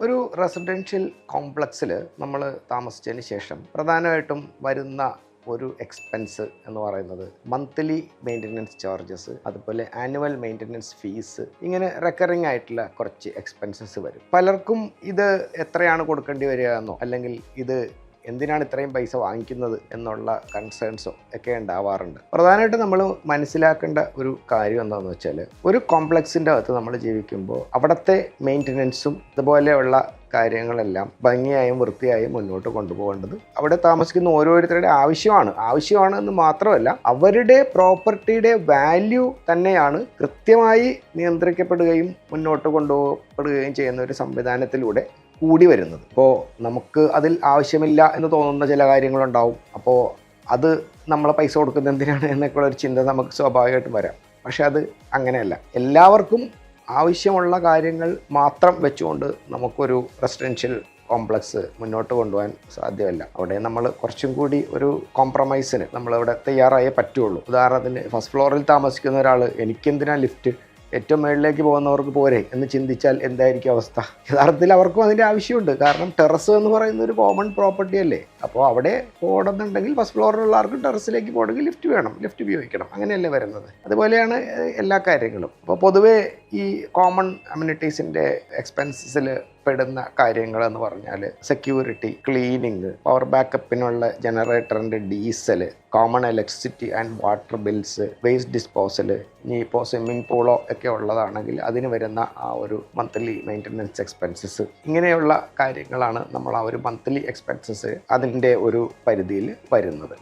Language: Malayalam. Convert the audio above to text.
ഒരു റെസിഡൻഷ്യൽ കോംപ്ലക്സിൽ നമ്മൾ താമസിച്ചതിന് ശേഷം പ്രധാനമായിട്ടും വരുന്ന ഒരു എക്സ്പെൻസ് എന്ന് പറയുന്നത് മന്ത്ലി മെയിൻ്റനൻസ് ചാർജസ്, അതുപോലെ ആനുവൽ മെയിൻ്റനൻസ് ഫീസ്, ഇങ്ങനെ റെക്കറിങ് ആയിട്ടുള്ള കുറച്ച് എക്സ്പെൻസസ് വരും. പലർക്കും ഇത് എത്രയാണ് കൊടുക്കേണ്ടി വരിക എന്നോ അല്ലെങ്കിൽ ഇത് എന്തിനാണ് ഇത്രയും പൈസ വാങ്ങിക്കുന്നത് എന്നുള്ള കൺസേൺസോ ഒക്കെ ഉണ്ടാവാറുണ്ട്. പ്രധാനമായിട്ടും നമ്മൾ മനസ്സിലാക്കേണ്ട ഒരു കാര്യം എന്താണെന്ന് വെച്ചാൽ, ഒരു കോംപ്ലക്സിൻ്റെ അകത്ത് നമ്മൾ ജീവിക്കുമ്പോൾ അവിടുത്തെ മെയിൻ്റനൻസും അതുപോലെയുള്ള കാര്യങ്ങളെല്ലാം ഭംഗിയായും വൃത്തിയായും മുന്നോട്ട് കൊണ്ടുപോകേണ്ടത് അവിടെ താമസിക്കുന്ന ഓരോരുത്തരുടെ ആവശ്യമാണ് എന്ന് മാത്രമല്ല, അവരുടെ പ്രോപ്പർട്ടിയുടെ വാല്യൂ തന്നെയാണ് കൃത്യമായി നിയന്ത്രിക്കപ്പെടുകയും മുന്നോട്ട് കൊണ്ടുപോകപ്പെടുകയും ചെയ്യുന്ന ഒരു സംവിധാനത്തിലൂടെ കൂടി വരുന്നത്. അപ്പോൾ നമുക്ക് അതിൽ ആവശ്യമില്ല എന്ന് തോന്നുന്ന ചില കാര്യങ്ങളുണ്ടാവും. അപ്പോൾ അത് നമ്മൾ പൈസ കൊടുക്കുന്നത് എന്തിനാണ് എന്നൊക്കെയുള്ള ഒരു ചിന്ത നമുക്ക് സ്വാഭാവികമായിട്ടും വരാം. പക്ഷെ അത് അങ്ങനെയല്ല. എല്ലാവർക്കും ആവശ്യമുള്ള കാര്യങ്ങൾ മാത്രം വെച്ചുകൊണ്ട് നമുക്കൊരു റെസിഡൻഷ്യൽ കോംപ്ലക്സ് മുന്നോട്ട് കൊണ്ടുപോകാൻ സാധ്യമല്ല. അവിടെ നമ്മൾ കുറച്ചും കൂടി ഒരു കോംപ്രമൈസിന് നമ്മളിവിടെ തയ്യാറായേ പറ്റുള്ളൂ. ഉദാഹരണത്തിന് ഫസ്റ്റ് ഫ്ലോറിൽ താമസിക്കുന്ന ഒരാൾ എനിക്കെന്തിനാ ലിഫ്റ്റ്, ഏറ്റവും മുകളിലേക്ക് പോകുന്നവർക്ക് പോരെ എന്ന് ചിന്തിച്ചാൽ എന്തായിരിക്കും അവസ്ഥ? യഥാർത്ഥത്തിൽ അവർക്കും അതിൻ്റെ ആവശ്യമുണ്ട്. കാരണം ടെറസ് എന്ന് പറയുന്ന ഒരു കോമൺ പ്രോപ്പർട്ടി അല്ലേ. അപ്പോൾ അവിടെ പോകണമെന്നുണ്ടെങ്കിൽ ഫസ്റ്റ് ഫ്ലോറിലുള്ളവർക്ക് ടെറസിലേക്ക് പോകണമെങ്കിൽ ലിഫ്റ്റ് വേണം, ലിഫ്റ്റ് ഉപയോഗിക്കണം. അങ്ങനെയല്ലേ വരുന്നത്. അതുപോലെയാണ് എല്ലാ കാര്യങ്ങളും. അപ്പോൾ പൊതുവേ ഈ കോമൺ അമ്യൂണിറ്റീസിൻ്റെ എക്സ്പെൻസസിൽ പെടുന്ന കാര്യങ്ങൾ എന്ന് പറഞ്ഞാൽ സെക്യൂരിറ്റി, ക്ലീനിങ്, പവർ ബാക്കപ്പിനുള്ള ജനറേറ്ററിൻ്റെ diesel, common electricity and water bills, waste disposal, ഇനി ഇപ്പോൾ സ്വിമ്മിംഗ് പൂളോ ഒക്കെ ഉള്ളതാണെങ്കിൽ അതിന് വരുന്ന ആ ഒരു മന്ത്ലി മെയിൻ്റനൻസ് എക്സ്പെൻസസ്, ഇങ്ങനെയുള്ള കാര്യങ്ങളാണ് നമ്മൾ ആ ഒരു മന്ത്ലി എക്സ്പെൻസസ് അതിൻ്റെ ഒരു പരിധിയിൽ വരുന്നത്.